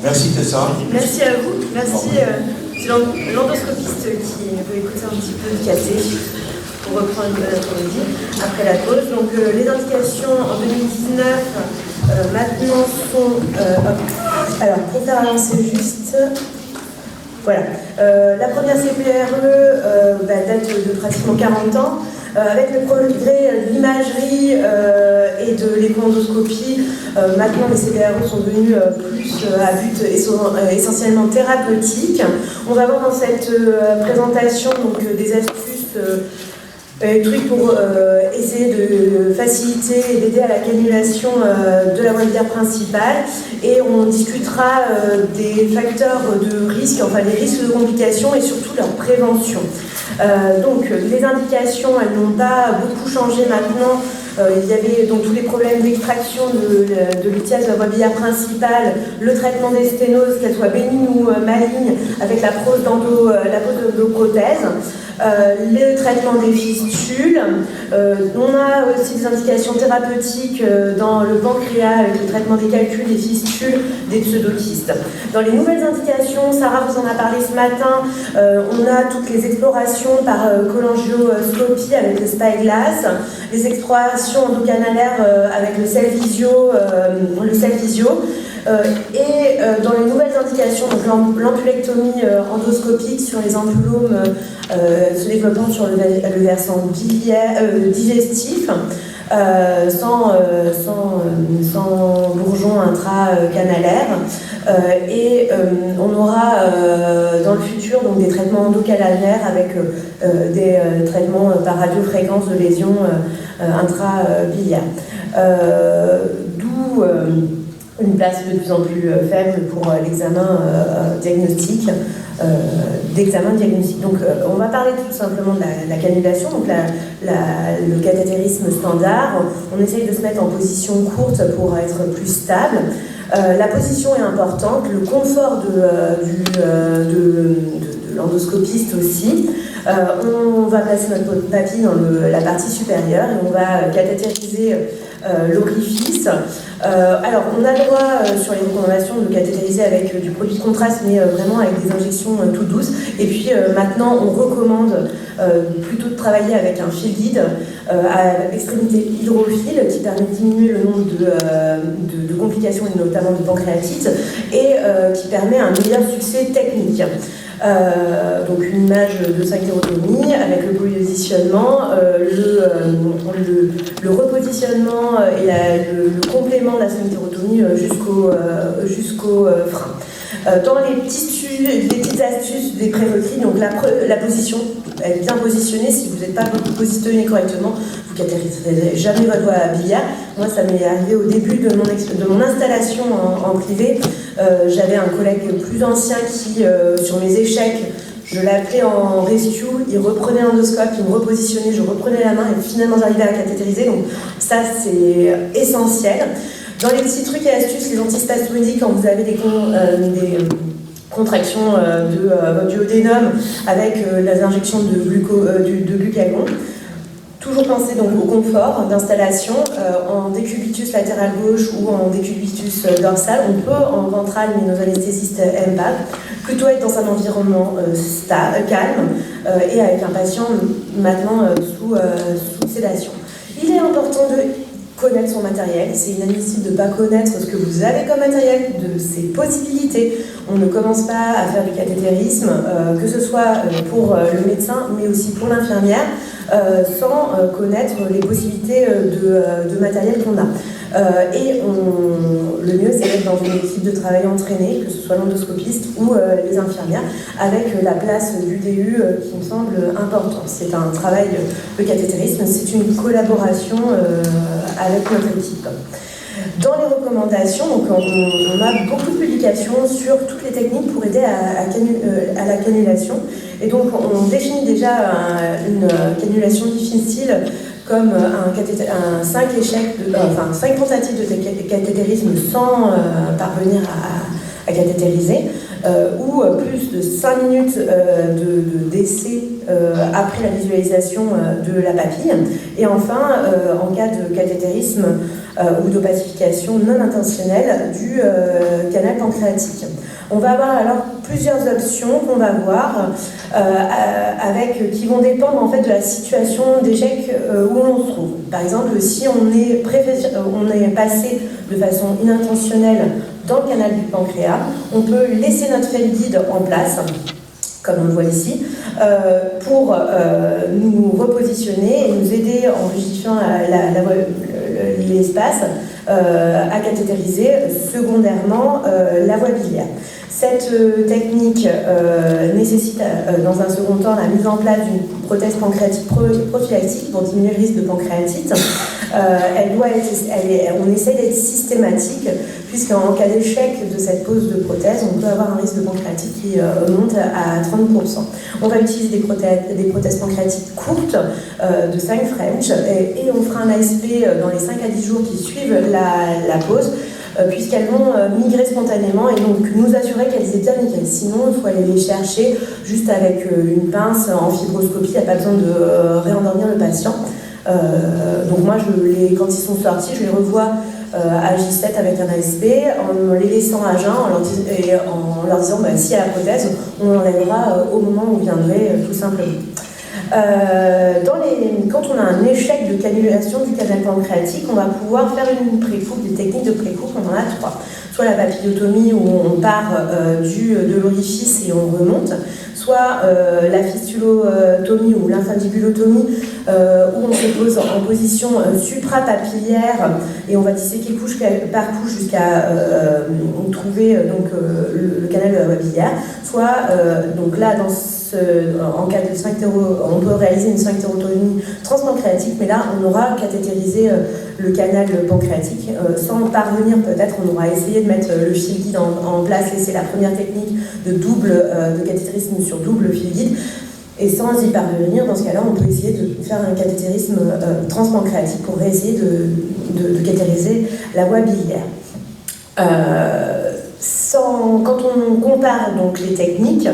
Merci Tessa. Merci à vous. Merci. C'est l'endoscopiste qui veut écouter un petit peu de caté pour reprendre l'après-midi après la pause. Donc les indications en 2019 maintenant sont... alors pour faire avancer juste... Voilà. La première CPRE date de pratiquement 40 ans. Avec le progrès de l'imagerie et de l'écho-endoscopie, maintenant les CPRE sont devenus plus à but essentiellement thérapeutique. On va voir dans cette présentation donc, des astuces, trucs pour essayer de faciliter et d'aider à la cannulation de la voie biliaire principale. Et on discutera des facteurs de risque, enfin les risques de complications et surtout leur prévention. Donc les indications, elles n'ont pas beaucoup changé maintenant. Il y avait donc tous les problèmes d'extraction de l'utilisation de la voie biliaire principale, le traitement des sténoses, qu'elles soient bénignes ou malignes, avec la pose d'endoprothèse, le traitement des fistules. On a aussi des indications thérapeutiques dans le pancréas, avec le traitement des calculs, des fistules, des pseudokystes. Dans les nouvelles indications, Sarah vous en a parlé ce matin, on a toutes les explorations par cholangioscopie avec le spyglass, les explorations endocanalaires avec le Cellvizio, et dans les nouvelles indications, donc l'ampulectomie endoscopique sur les ampulomes se développant sur le versant digestif, sans bourgeon intracanalaire, et on aura dans le futur donc, des traitements endocanalaires avec des traitements par radiofréquence de lésions intrabiliaires. D'où une place de plus en plus faible pour l'examen diagnostique. Donc on va parler tout simplement de la cannulation, donc le cathétérisme standard. On essaye de se mettre en position courte pour être plus stable. La position est importante, le confort de l'endoscopiste aussi. On va placer notre papille dans la partie supérieure et on va cathétériser l'orifice. Alors, on a le droit, sur les recommandations, de cathétériser avec du produit de contraste, mais vraiment avec des injections tout douces. Et puis, maintenant, on recommande plutôt de travailler avec un fil guide à extrémité hydrophile qui permet de diminuer le nombre de complications, et notamment de pancréatite, et qui permet un meilleur succès technique. Donc une image de synchérotomie avec le positionnement, le repositionnement et le complément de la synchérotomie jusqu'au frein. Dans les petites astuces des prérequis, donc la position, elle est bien positionnée. Si vous n'êtes pas positionné correctement, vous ne cathéteriserez jamais votre voie biliaire. Moi, ça m'est arrivé au début de mon installation en privé. J'avais un collègue plus ancien qui, sur mes échecs, je l'appelais en rescue, il reprenait l'endoscope, il me repositionnait, je reprenais la main et finalement j'arrivais à cathétériser. Donc ça, c'est essentiel. Dans les petits trucs et astuces, les antispasmodiques, quand vous avez des contractions du duodénum avec les injections de glucagon, toujours penser donc au confort d'installation en décubitus latéral gauche ou en décubitus dorsal. On peut en ventral, mais nos anesthésistes aiment pas, plutôt être dans un environnement calme et avec un patient maintenant sous sédation. Il est important de connaître son matériel. C'est inadmissible de ne pas connaître ce que vous avez comme matériel, de ses possibilités. On ne commence pas à faire du cathétérisme, que ce soit pour le médecin, mais aussi pour l'infirmière, sans connaître les possibilités de matériel qu'on a. Le mieux, c'est d'être dans une équipe de travail entraînée, que ce soit l'endoscopiste ou les infirmières, avec la place du DU qui me semble importante. C'est un travail de cathétérisme, c'est une collaboration avec notre équipe. Dans les recommandations, donc on a beaucoup de publications sur toutes les techniques pour aider à la cannulation. Et donc on définit déjà une cannulation difficile comme un 5 tentatives de cathétérisme sans parvenir à cathétériser, ou plus de 5 minutes d'essai après la visualisation de la papille. Et enfin, en cas de cathétérisme ou d'opacification non intentionnelle du canal pancréatique. On va avoir alors plusieurs options qu'on va voir qui vont dépendre en fait de la situation d'échec où on se trouve. Par exemple, si on est passé de façon inintentionnelle dans le canal du pancréas, on peut laisser notre fel guide en place, comme on le voit ici, pour nous repositionner et nous aider en rigidifiant l'espace à cathétériser secondairement la voie biliaire. Cette technique nécessite dans un second temps la mise en place d'une prothèse pancréatique prophylactique pour diminuer le risque de pancréatite. On essaie d'être systématique puisqu'en cas d'échec de cette pose de prothèse, on peut avoir un risque de pancréatite qui monte à 30%. On va utiliser des prothèses pancréatiques courtes de 5 French et on fera un ASP dans les 5 à 10 jours qui suivent la pose, puisqu'elles vont migrer spontanément et donc nous assurer qu'elles aient bien nickel. Sinon, il faut aller les chercher juste avec une pince en fibroscopie, il n'y a pas besoin de réendormir le patient. Donc moi, quand ils sont sortis, je les revois à J7 avec un ASP, en les laissant à jeun, en leur disant s'il y a la prothèse, on l'enlèvera au moment où viendrait, tout simplement. Quand on a un échec de cannulation du canal pancréatique, on va pouvoir faire une précoupe, des techniques de précoupe, on en a 3. Soit la papillotomie où on part de l'orifice et on remonte, soit la fistulotomie ou l'infundibulotomie où on se pose en position suprapapillaire et on va disséquer couche par couche jusqu'à trouver le canal de la voie biliaire, soit donc là en cas de on peut réaliser une sphinctérotomie transpancréatique, mais là on aura cathétérisé le canal pancréatique sans parvenir, peut-être on aura essayé de mettre le fil guide en place et c'est la première technique de cathétérisme sur double fil guide. Et sans y parvenir, dans ce cas-là, on peut essayer de faire un cathétérisme transpancréatique pour essayer de cathéteriser la voie biliaire. Quand on compare donc les techniques,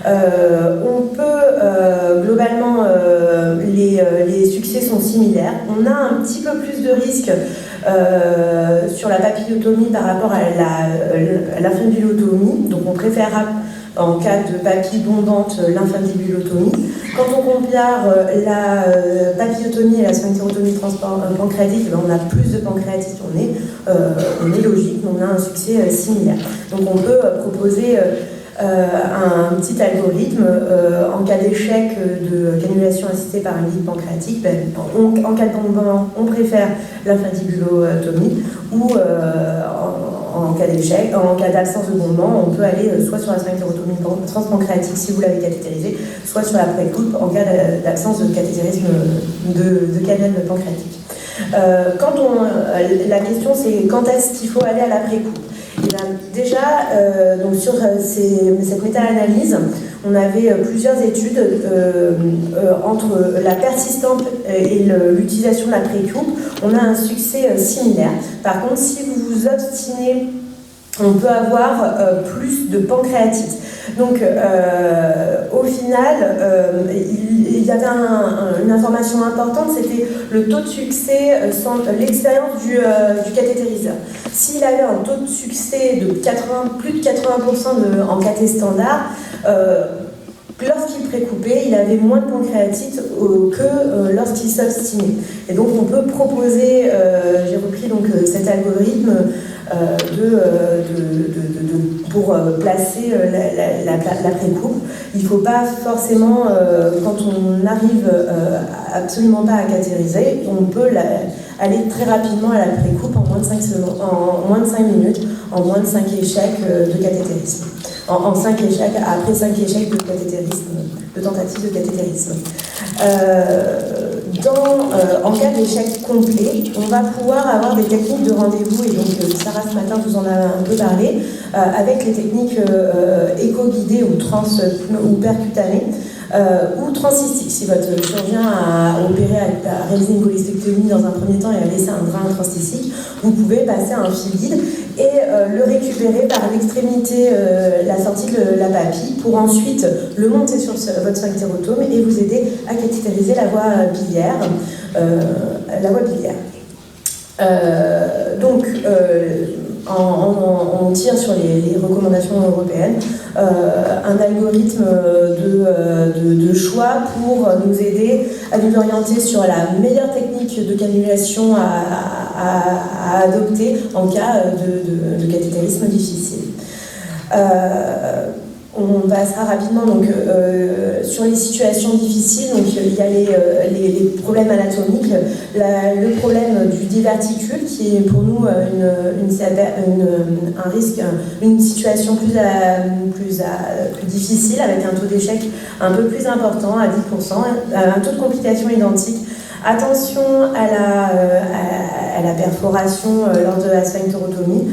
on peut globalement les succès sont similaires. On a un petit peu plus de risque sur la papillotomie par rapport à l'infundibulotomie, donc on préférera en cas de papille bombante l'infundibulotomie. Quand on compare la papillotomie et la sphinctérotomie pancréatique, on a plus de pancréatite, on est logique, on a un succès similaire. Donc on peut proposer un petit algorithme en cas d'échec de cannulation assistée par un guide pancréatique. En cas de bombement, on préfère l'infundibulotomie ou en cas d'échec, en cas d'absence de bombement, on peut aller soit sur la sphinctérotomie transpancréatique si vous l'avez cathétérisé, soit sur la précoupe en cas d'absence de cathétérisme de canal pancréatique. La question c'est quand est-ce qu'il faut aller à la précoupe? Déjà, donc sur cette méta-analyse, on avait plusieurs études entre la persistance et l'utilisation de la précoupe. On a un succès similaire. Par contre, si vous vous obstinez, on peut avoir plus de pancréatite. Donc, au final, il y avait une information importante, c'était le taux de succès sans l'expérience du cathétériseur. S'il avait un taux de succès de plus de 80% en cathé standard, lorsqu'il précoupait, il avait moins de pancréatite que lorsqu'il s'obstinait. Et donc on peut proposer, j'ai repris donc cet algorithme pour placer la précoupe. Il ne faut pas forcément, quand on n'arrive absolument pas à cathéteriser, on peut aller très rapidement à la précoupe en moins de 5 minutes, en moins de 5 échecs de cathétérisme. En 5 échecs, après 5 échecs de cathétérisme, de tentative de cathétérisme. En cas d'échec complet, on va pouvoir avoir des techniques de rendez-vous, et donc Sarah ce matin vous en a un peu parlé, avec les techniques éco-guidées ou percutanées, ou transcystique, si votre chirurgien a opéré, a réalisé une cholecystectomie dans un premier temps et a laissé un drain transcystique, vous pouvez passer à un fil guide et le récupérer par l'extrémité, la sortie de la papille, pour ensuite le monter sur votre sphinctérotome et vous aider à cathétériser la voie biliaire. On tire sur les recommandations européennes, un algorithme de choix pour nous aider à nous orienter sur la meilleure technique de cannulation à adopter en cas de cathétérisme difficile. On passera rapidement donc, sur les situations difficiles. Donc, il y a les problèmes anatomiques, le problème du diverticule qui est pour nous un risque, une situation plus difficile avec un taux d'échec un peu plus important à 10%, un taux de complication identique. Attention à la perforation lors de la sphinctérotomie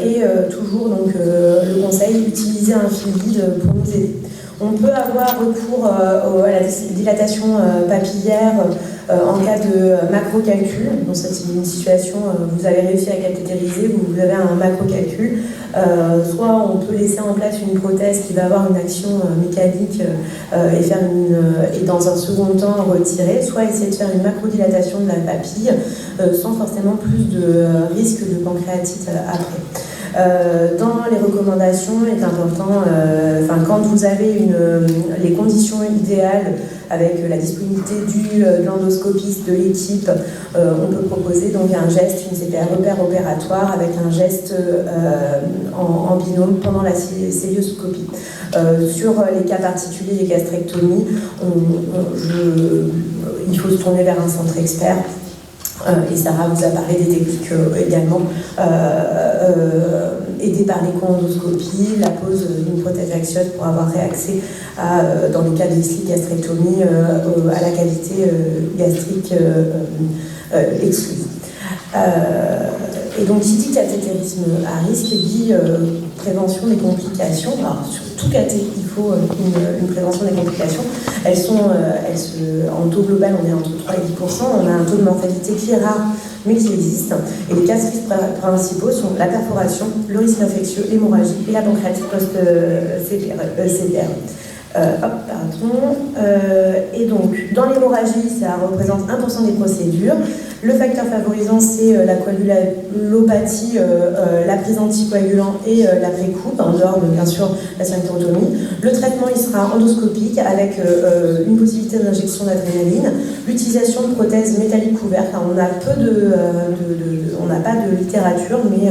et toujours donc, le conseil d'utiliser un fil guide pour nous aider. On peut avoir recours à la dilatation papillaire en cas de macrocalcul. Donc c'est une situation, vous avez réussi à cathétériser, vous avez un macrocalcul. Soit on peut laisser en place une prothèse qui va avoir une action mécanique et dans un second temps retirer, soit essayer de faire une macrodilatation de la papille sans forcément plus de risque de pancréatite après. Dans les recommandations, il est important, quand vous avez les conditions idéales avec la disponibilité de l'endoscopiste, de l'équipe, on peut proposer donc un geste, une CPR repère opératoire avec un geste en binôme pendant la célioscopie. Sur les cas particuliers des gastrectomies, il faut se tourner vers un centre expert. Et Sarah vous a parlé des techniques également aidées par l'écho-endoscopie, la pose d'une prothèse axiote pour avoir réaccès dans le cas de gastrectomie à la cavité gastrique exclusive. Et donc, qui dit cathétérisme à risque dit prévention des complications. Alors, sur tout cathé, il faut une prévention des complications. En taux global, on est entre 3 et 10%. On a un taux de mortalité qui est rare, mais qui existe. Et les cas risques principaux sont la perforation, le risque infectieux, l'hémorragie et la pancréatite post-CPR. Et donc, dans l'hémorragie, ça représente 1% des procédures. Le facteur favorisant, c'est la coagulopathie, la prise anticoagulant et l'après-coupe, en dehors de, bien sûr, la sphinctérotomie. Le traitement, il sera endoscopique avec une possibilité d'injection d'adrénaline, l'utilisation de prothèses métalliques couvertes. Alors, on n'a pas de littérature, mais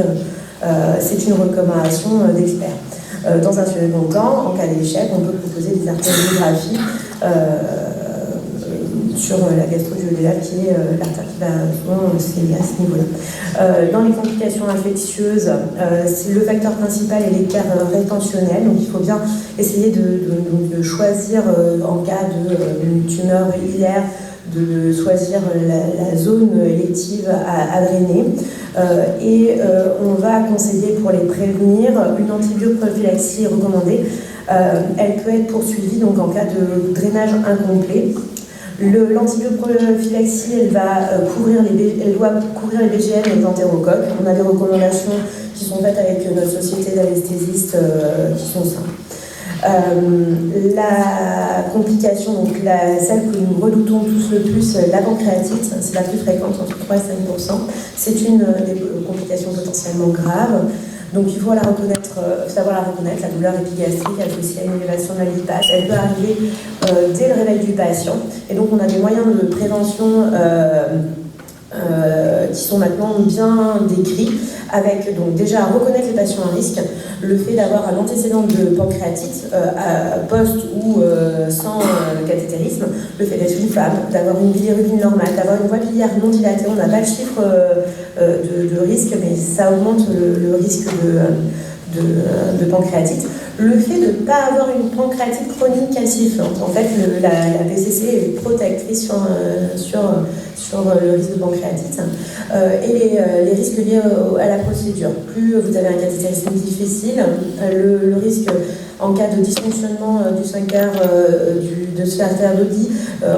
c'est une recommandation d'experts. Dans un second temps, en cas d'échec, on peut proposer des artériographies sur la gastro-duodénale qui est l'artère qui va souvent s'aider à ce niveau-là. Dans les complications infectieuses, le facteur principal est l'écart rétentionnel, donc il faut bien essayer de choisir en cas d'une tumeur hilaire, de choisir la zone élective à drainer. On va conseiller pour les prévenir une antibioprophylaxie est recommandée. Elle peut être poursuivie donc en cas de drainage incomplet. L'antibioprophylaxie, elle doit couvrir les BGM et les entérocoques. On a des recommandations qui sont faites avec notre société d'anesthésistes qui sont simples. La complication, donc celle que nous redoutons tous le plus, la pancréatite, c'est la plus fréquente, entre 3 et 5%. C'est une des complications potentiellement graves. Donc il faut savoir la reconnaître, la douleur épigastrique associée à une élévation de la lipase. Elle peut arriver dès le réveil du patient. Et donc on a des moyens de prévention qui sont maintenant bien décrits, avec donc déjà reconnaître les patients à risque, le fait d'avoir un antécédent de pancréatite post ou sans cathétérisme, le fait d'être une femme, d'avoir une bilirubine normale, d'avoir une voie biliaire non dilatée. On n'a pas le chiffre de risque, mais ça augmente le risque de pancréatite. Le fait de ne pas avoir une pancréatite chronique calcifiante. En fait, la PCC est protectrice sur le risque de pancréatite. Et les risques liés à la procédure. Plus vous avez un cathétérisme difficile, le risque en cas de dysfonctionnement du sphincter de sphincter d'Oddi,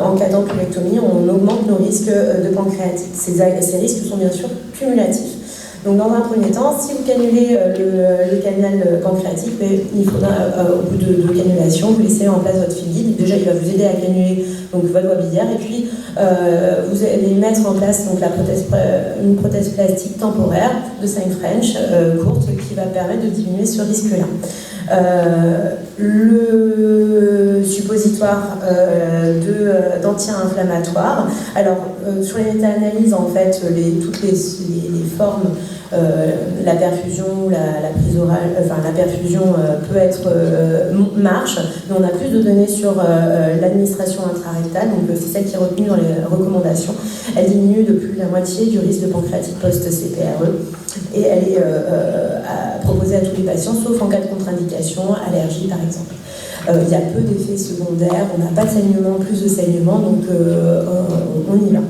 en cas d'ampulectomie, on augmente nos risques de pancréatite. Ces risques sont bien sûr cumulatifs. Donc dans un premier temps, si vous cannulez le canal pancréatique, il faudra, au bout de cannulation, vous laissez en place votre fil guide. Déjà, il va vous aider à cannuler donc, votre voie biliaire. Et puis, vous allez mettre en place donc, une prothèse plastique temporaire de 5 French courte qui va permettre de diminuer ce risque-là. Le suppositoire d'anti-inflammatoire. Alors, sur les méta-analyses, en fait, toutes les formes, la perfusion, la prise orale, la perfusion peut être marche, mais on a plus de données sur l'administration intrarectale, donc c'est celle qui est retenue dans les recommandations. Elle diminue de plus de la moitié du risque de pancréatite post-CPRE et elle est proposée à tous les patients, sauf en cas de contre-indication, allergie par exemple. Il y a peu d'effets secondaires, on n'a pas de saignement, plus de saignement, donc on y va.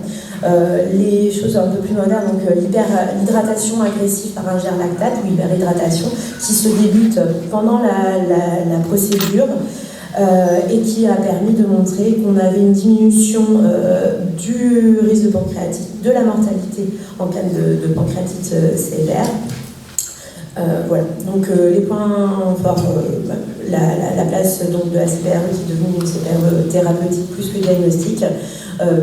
Les choses un peu plus modernes, donc l'hydratation agressive par un lactate ou hyperhydratation qui se débute pendant la procédure et qui a permis de montrer qu'on avait une diminution du risque de pancréatite, de la mortalité en cas de pancréatite sévère. Voilà, donc les points forts, la place donc, de la CPRE qui est devenue une CPRE thérapeutique plus que diagnostique,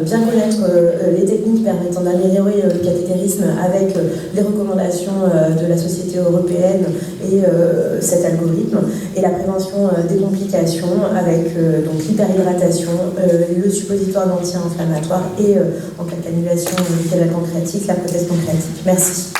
bien connaître les techniques permettant d'améliorer le cathétérisme avec les recommandations de la Société européenne et cet algorithme, et la prévention des complications avec donc l'hyperhydratation, le suppositoire d'anti-inflammatoire et en cas d'annulation du canal pancréatique, la prothèse pancréatique. Merci.